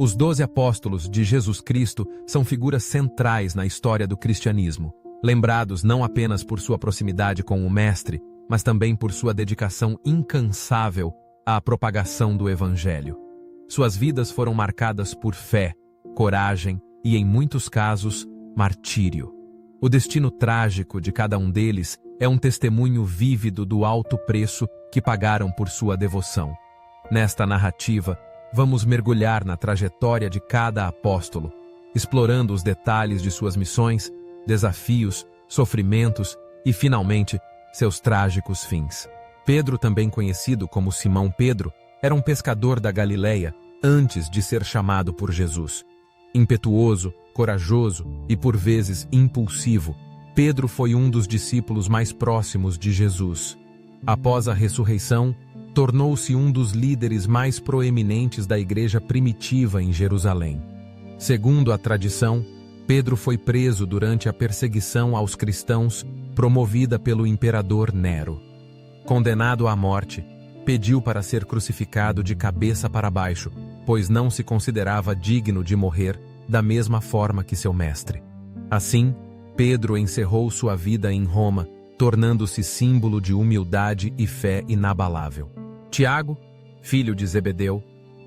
Os 12 apóstolos de Jesus Cristo são figuras centrais na história do cristianismo, lembrados não apenas por sua proximidade com o Mestre, mas também por sua dedicação incansável à propagação do Evangelho. Suas vidas foram marcadas por fé, coragem e, em muitos casos, martírio. O destino trágico de cada um deles é um testemunho vívido do alto preço que pagaram por sua devoção. Nesta narrativa, vamos mergulhar na trajetória de cada apóstolo, explorando os detalhes de suas missões, desafios, sofrimentos e, finalmente, seus trágicos fins. Pedro, também conhecido como Simão Pedro, era um pescador da Galileia antes de ser chamado por Jesus. Impetuoso, corajoso e, por vezes, impulsivo, Pedro foi um dos discípulos mais próximos de Jesus. Após a ressurreição, tornou-se um dos líderes mais proeminentes da igreja primitiva em Jerusalém. Segundo a tradição, Pedro foi preso durante a perseguição aos cristãos promovida pelo imperador Nero. Condenado à morte, pediu para ser crucificado de cabeça para baixo, pois não se considerava digno de morrer da mesma forma que seu mestre. Assim, Pedro encerrou sua vida em Roma, tornando-se símbolo de humildade e fé inabalável. Tiago, filho de Zebedeu,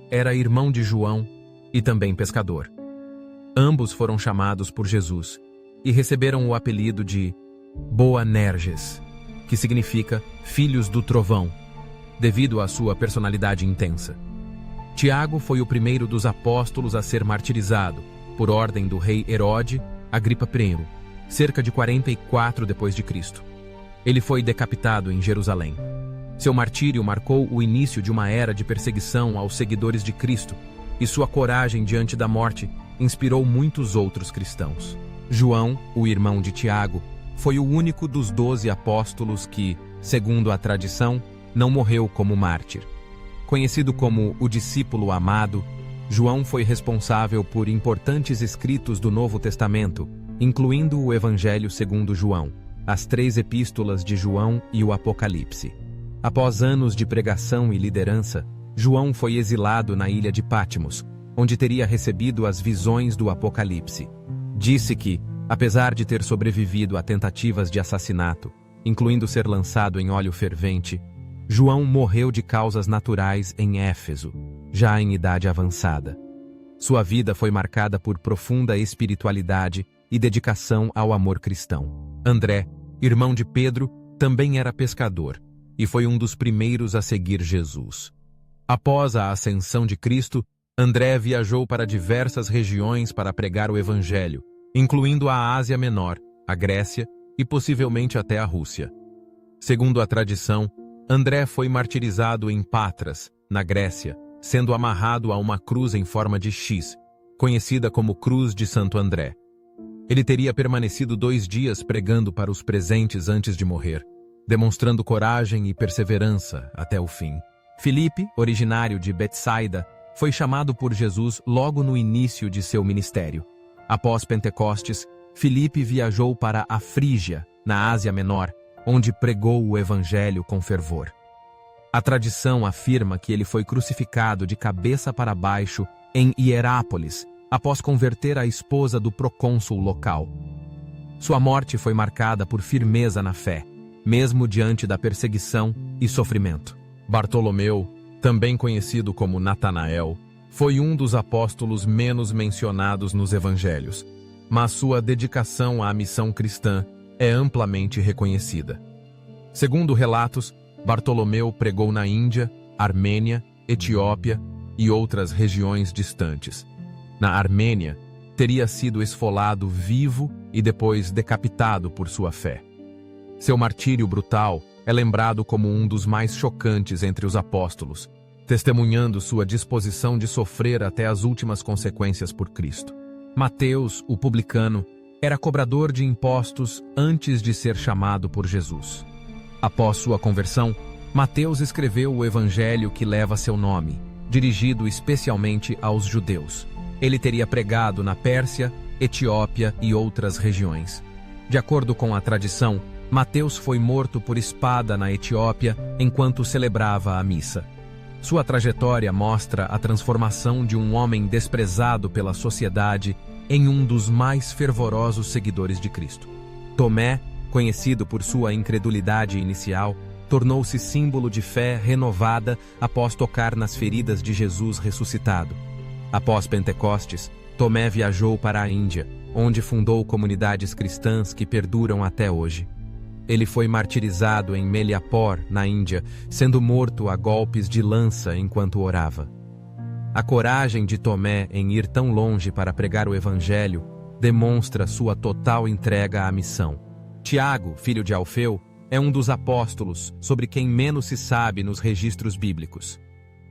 era irmão de João e também pescador. Ambos foram chamados por Jesus e receberam o apelido de Boanerges, que significa filhos do trovão, devido à sua personalidade intensa. Tiago foi o primeiro dos apóstolos a ser martirizado, por ordem do rei Herode Agripa I, cerca de 44 d.C. Ele foi decapitado em Jerusalém. Seu martírio marcou o início de uma era de perseguição aos seguidores de Cristo, e sua coragem diante da morte inspirou muitos outros cristãos. João, o irmão de Tiago, foi o único dos 12 apóstolos que, segundo a tradição, não morreu como mártir. Conhecido como o discípulo amado, João foi responsável por importantes escritos do Novo Testamento, incluindo o Evangelho segundo João, as 3 epístolas de João e o Apocalipse. Após anos de pregação e liderança, João foi exilado na ilha de Patmos, onde teria recebido as visões do Apocalipse. Disse que, apesar de ter sobrevivido a tentativas de assassinato, incluindo ser lançado em óleo fervente, João morreu de causas naturais em Éfeso, já em idade avançada. Sua vida foi marcada por profunda espiritualidade e dedicação ao amor cristão. André, irmão de Pedro, também era pescador e foi um dos primeiros a seguir Jesus. Após a ascensão de Cristo, André viajou para diversas regiões para pregar o Evangelho, incluindo a Ásia Menor, a Grécia e possivelmente até a Rússia. Segundo a tradição, André foi martirizado em Patras, na Grécia, sendo amarrado a uma cruz em forma de X, conhecida como Cruz de Santo André. Ele teria permanecido 2 dias pregando para os presentes antes de morrer, demonstrando coragem e perseverança até o fim. Filipe, originário de Betsaida, foi chamado por Jesus logo no início de seu ministério. Após Pentecostes, Filipe viajou para a Frígia, na Ásia Menor, onde pregou o Evangelho com fervor. A tradição afirma que ele foi crucificado de cabeça para baixo em Hierápolis, após converter a esposa do procônsul local. Sua morte foi marcada por firmeza na fé, mesmo diante da perseguição e sofrimento. Bartolomeu, também conhecido como Natanael, foi um dos apóstolos menos mencionados nos evangelhos, mas sua dedicação à missão cristã é amplamente reconhecida. Segundo relatos, Bartolomeu pregou na Índia, Armênia, Etiópia e outras regiões distantes. Na Armênia, teria sido esfolado vivo e depois decapitado por sua fé. Seu martírio brutal é lembrado como um dos mais chocantes entre os apóstolos, testemunhando sua disposição de sofrer até as últimas consequências por Cristo. Mateus, o publicano, era cobrador de impostos antes de ser chamado por Jesus. Após sua conversão, Mateus escreveu o evangelho que leva seu nome, dirigido especialmente aos judeus. Ele teria pregado na Pérsia, Etiópia e outras regiões. De acordo com a tradição, Mateus foi morto por espada na Etiópia enquanto celebrava a missa. Sua trajetória mostra a transformação de um homem desprezado pela sociedade em um dos mais fervorosos seguidores de Cristo. Tomé, conhecido por sua incredulidade inicial, tornou-se símbolo de fé renovada após tocar nas feridas de Jesus ressuscitado. Após Pentecostes, Tomé viajou para a Índia, onde fundou comunidades cristãs que perduram até hoje. Ele foi martirizado em Meliapor, na Índia, sendo morto a golpes de lança enquanto orava. A coragem de Tomé em ir tão longe para pregar o Evangelho demonstra sua total entrega à missão. Tiago, filho de Alfeu, é um dos apóstolos sobre quem menos se sabe nos registros bíblicos.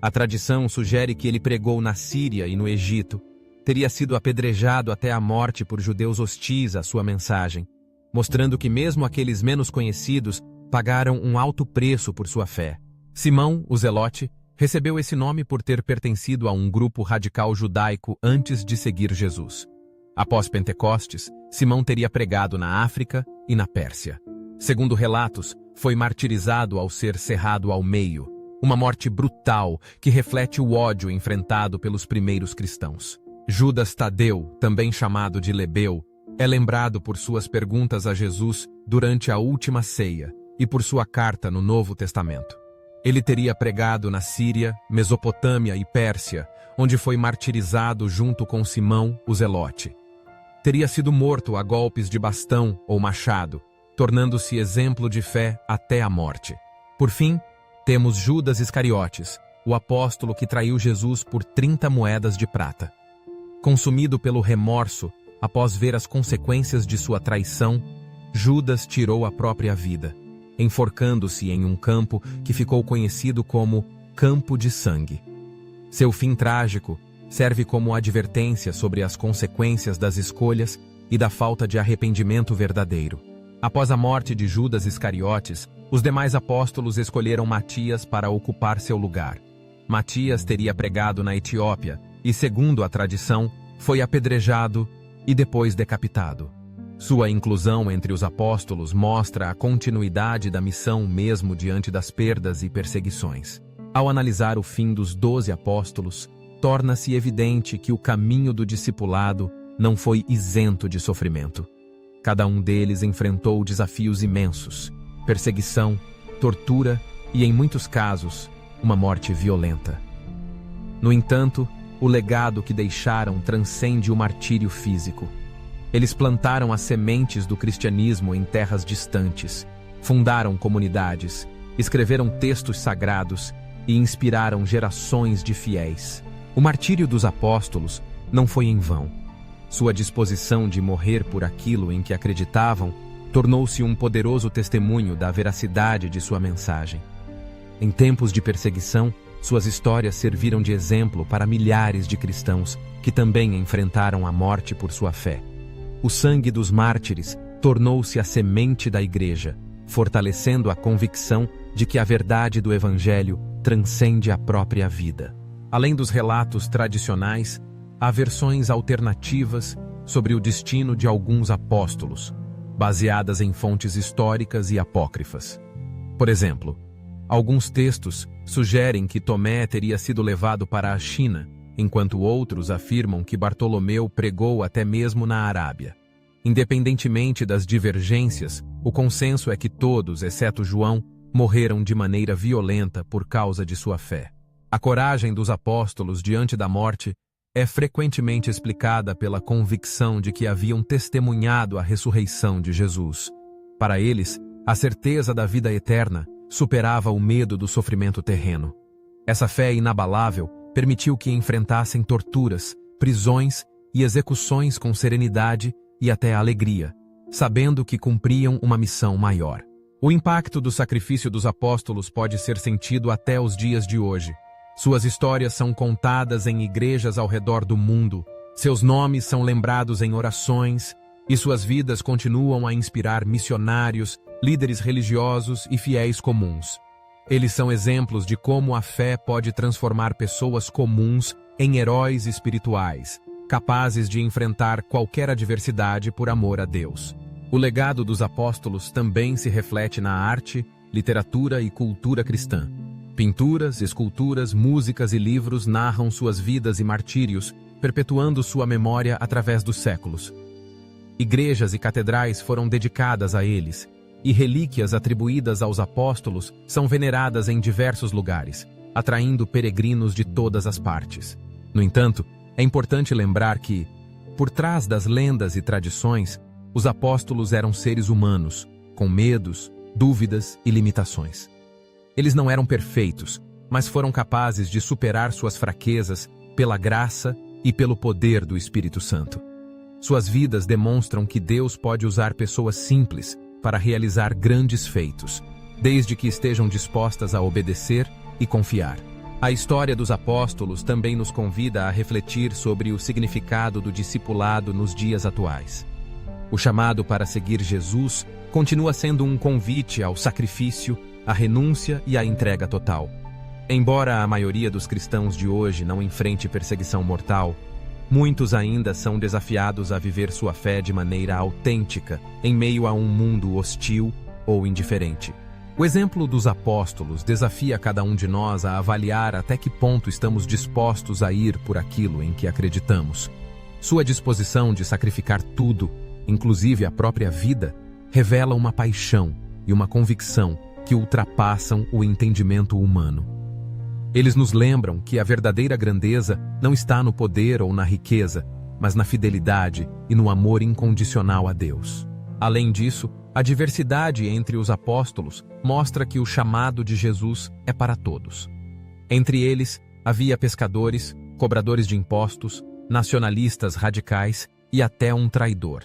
A tradição sugere que ele pregou na Síria e no Egito, teria sido apedrejado até a morte por judeus hostis à sua mensagem, mostrando que mesmo aqueles menos conhecidos pagaram um alto preço por sua fé. Simão, o Zelote, recebeu esse nome por ter pertencido a um grupo radical judaico antes de seguir Jesus. Após Pentecostes, Simão teria pregado na África e na Pérsia. Segundo relatos, foi martirizado ao ser cerrado ao meio, uma morte brutal que reflete o ódio enfrentado pelos primeiros cristãos. Judas Tadeu, também chamado de Lebeu, é lembrado por suas perguntas a Jesus durante a última ceia e por sua carta no Novo Testamento. Ele teria pregado na Síria, Mesopotâmia e Pérsia, onde foi martirizado junto com Simão, o Zelote. Teria sido morto a golpes de bastão ou machado, tornando-se exemplo de fé até a morte. Por fim, temos Judas Iscariotes, o apóstolo que traiu Jesus por 30 moedas de prata. Consumido pelo remorso, após ver as consequências de sua traição, Judas tirou a própria vida, enforcando-se em um campo que ficou conhecido como Campo de Sangue. Seu fim trágico serve como advertência sobre as consequências das escolhas e da falta de arrependimento verdadeiro. Após a morte de Judas Iscariotes, os demais apóstolos escolheram Matias para ocupar seu lugar. Matias teria pregado na Etiópia e, segundo a tradição, foi apedrejado e depois decapitado. Sua inclusão entre os apóstolos mostra a continuidade da missão mesmo diante das perdas e perseguições. Ao analisar o fim dos 12 apóstolos, torna-se evidente que o caminho do discipulado não foi isento de sofrimento. Cada um deles enfrentou desafios imensos, perseguição, tortura e, em muitos casos, uma morte violenta. No entanto, o legado que deixaram transcende o martírio físico. Eles plantaram as sementes do cristianismo em terras distantes, fundaram comunidades, escreveram textos sagrados e inspiraram gerações de fiéis. O martírio dos apóstolos não foi em vão. Sua disposição de morrer por aquilo em que acreditavam tornou-se um poderoso testemunho da veracidade de sua mensagem. Em tempos de perseguição, suas histórias serviram de exemplo para milhares de cristãos que também enfrentaram a morte por sua fé. O sangue dos mártires tornou-se a semente da Igreja, fortalecendo a convicção de que a verdade do Evangelho transcende a própria vida. Além dos relatos tradicionais, há versões alternativas sobre o destino de alguns apóstolos, baseadas em fontes históricas e apócrifas. Por exemplo, alguns textos sugerem que Tomé teria sido levado para a China, enquanto outros afirmam que Bartolomeu pregou até mesmo na Arábia. Independentemente das divergências, o consenso é que todos, exceto João, morreram de maneira violenta por causa de sua fé. A coragem dos apóstolos diante da morte é frequentemente explicada pela convicção de que haviam testemunhado a ressurreição de Jesus. Para eles, a certeza da vida eterna superava o medo do sofrimento terreno. Essa fé inabalável permitiu que enfrentassem torturas, prisões e execuções com serenidade e até alegria, sabendo que cumpriam uma missão maior. O impacto do sacrifício dos apóstolos pode ser sentido até os dias de hoje. Suas histórias são contadas em igrejas ao redor do mundo, seus nomes são lembrados em orações e suas vidas continuam a inspirar missionários, líderes religiosos e fiéis comuns. Eles são exemplos de como a fé pode transformar pessoas comuns em heróis espirituais, capazes de enfrentar qualquer adversidade por amor a Deus. O legado dos apóstolos também se reflete na arte, literatura e cultura cristã. Pinturas, esculturas, músicas e livros narram suas vidas e martírios, perpetuando sua memória através dos séculos. Igrejas e catedrais foram dedicadas a eles, e relíquias atribuídas aos apóstolos são veneradas em diversos lugares, atraindo peregrinos de todas as partes. No entanto, é importante lembrar que, por trás das lendas e tradições, os apóstolos eram seres humanos, com medos, dúvidas e limitações. Eles não eram perfeitos, mas foram capazes de superar suas fraquezas pela graça e pelo poder do Espírito Santo. Suas vidas demonstram que Deus pode usar pessoas simples para realizar grandes feitos, desde que estejam dispostas a obedecer e confiar. A história dos apóstolos também nos convida a refletir sobre o significado do discipulado nos dias atuais. O chamado para seguir Jesus continua sendo um convite ao sacrifício, à renúncia e à entrega total. Embora a maioria dos cristãos de hoje não enfrente perseguição mortal, muitos ainda são desafiados a viver sua fé de maneira autêntica, em meio a um mundo hostil ou indiferente. O exemplo dos apóstolos desafia cada um de nós a avaliar até que ponto estamos dispostos a ir por aquilo em que acreditamos. Sua disposição de sacrificar tudo, inclusive a própria vida, revela uma paixão e uma convicção que ultrapassam o entendimento humano. Eles nos lembram que a verdadeira grandeza não está no poder ou na riqueza, mas na fidelidade e no amor incondicional a Deus. Além disso, a diversidade entre os apóstolos mostra que o chamado de Jesus é para todos. Entre eles, havia pescadores, cobradores de impostos, nacionalistas radicais e até um traidor.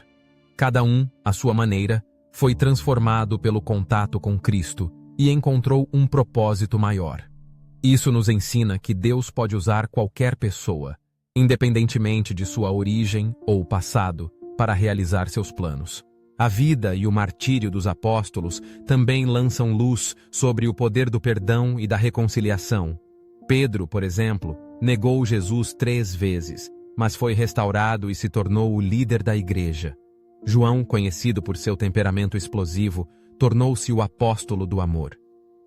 Cada um, à sua maneira, foi transformado pelo contato com Cristo e encontrou um propósito maior. Isso nos ensina que Deus pode usar qualquer pessoa, independentemente de sua origem ou passado, para realizar seus planos. A vida e o martírio dos apóstolos também lançam luz sobre o poder do perdão e da reconciliação. Pedro, por exemplo, negou Jesus 3 vezes, mas foi restaurado e se tornou o líder da igreja. João, conhecido por seu temperamento explosivo, tornou-se o apóstolo do amor.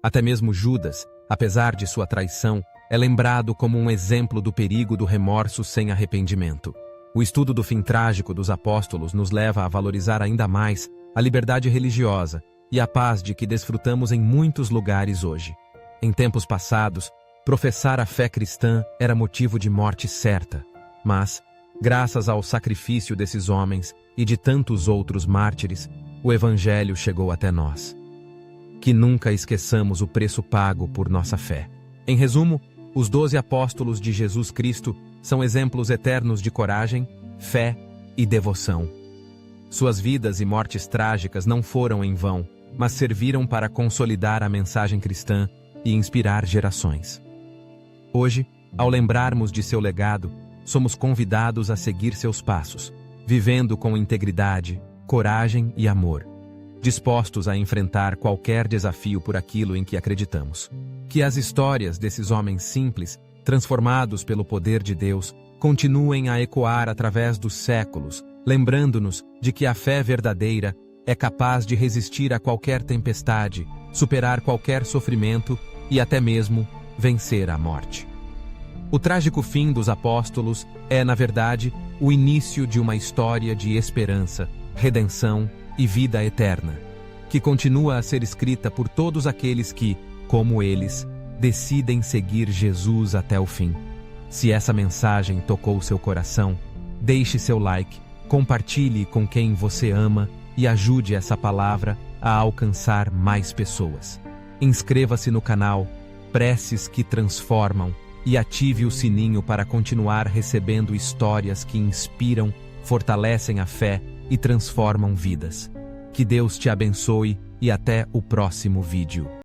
Até mesmo Judas, apesar de sua traição, é lembrado como um exemplo do perigo do remorso sem arrependimento. O estudo do fim trágico dos apóstolos nos leva a valorizar ainda mais a liberdade religiosa e a paz de que desfrutamos em muitos lugares hoje. Em tempos passados, professar a fé cristã era motivo de morte certa, mas, graças ao sacrifício desses homens e de tantos outros mártires, o Evangelho chegou até nós. Que nunca esqueçamos o preço pago por nossa fé. Em resumo, os 12 apóstolos de Jesus Cristo são exemplos eternos de coragem, fé e devoção. Suas vidas e mortes trágicas não foram em vão, mas serviram para consolidar a mensagem cristã e inspirar gerações. Hoje, ao lembrarmos de seu legado, somos convidados a seguir seus passos, vivendo com integridade, coragem e amor, dispostos a enfrentar qualquer desafio por aquilo em que acreditamos. Que as histórias desses homens simples, transformados pelo poder de Deus, continuem a ecoar através dos séculos, lembrando-nos de que a fé verdadeira é capaz de resistir a qualquer tempestade, superar qualquer sofrimento e até mesmo vencer a morte. O trágico fim dos apóstolos é, na verdade, o início de uma história de esperança, redenção e vida eterna, que continua a ser escrita por todos aqueles que, como eles, decidem seguir Jesus até o fim. Se essa mensagem tocou seu coração, deixe seu like, compartilhe com quem você ama e ajude essa palavra a alcançar mais pessoas. Inscreva-se no canal Preces que Transformam e ative o sininho para continuar recebendo histórias que inspiram, fortalecem a fé e transformam vidas. Que Deus te abençoe e até o próximo vídeo.